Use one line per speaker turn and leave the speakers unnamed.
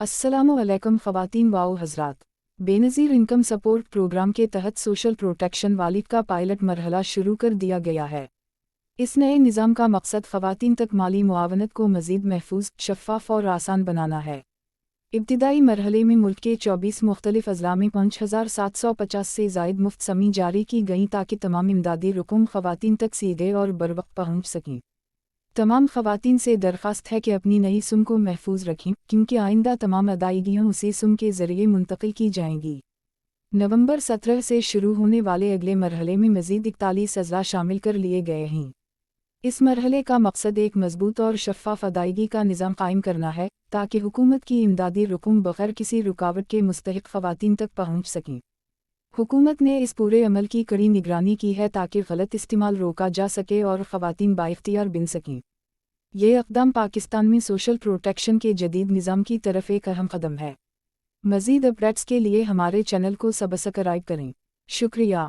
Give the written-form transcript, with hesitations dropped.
अस्सलामुअलैकुम ख़वातीन वाओ हज़रात। Benazir income support programme के तहत सोशल प्रोटेक्शन वालिद का पायलट मरहला शुरू कर दिया गया है। इस नए निज़ाम का मकसद ख़वातीन तक माली मुआवनत को मज़ीद महफूज, शफ़ाफ़ और आसान बनाना है। इब्तिदाई मरहले में मुल्क के 24 मुख्तलिफ अज़ला में 5750 से ज़ायद मुफ्त समी जारी की गईं ताकि तमाम इमदादी रकूम ख़वातीन तक सीधे और बरवक्त पहुँच सकें। तमाम ख़वातीन से दरख्वास्त है कि अपनी नई सुम को महफूज रखें, क्योंकि आइंदा तमाम अदायगियाँ उसी सुम के ज़रिए मुंतकिल की जाएंगी। नवंबर 17 से शुरू होने वाले अगले मरहले में मज़ीद 41 अज़ला शामिल कर लिए गए हैं। इस मरहले का मकसद एक मजबूत और शफ़ाफ़ अदायगी का निज़ाम कायम करना है, ताकि हुकूमत की इमदादी रकूम बग़ैर किसी रुकावट के मुस्तहिक़ ख़वातीन तक पहुँच सकें। हुकूमत ने इस पूरे अमल की कड़ी निगरानी की है ताकि गलत इस्तेमाल रोका जा सके और ख़वातीन बाइख्तियार बन सकें। ये इक़दाम पाकिस्तान में सोशल प्रोटेक्शन के जदीद निज़ाम की तरफ एक अहम कदम है। मज़ीद अपडेट्स के लिए हमारे चैनल को सब्सक्राइब करें। शुक्रिया।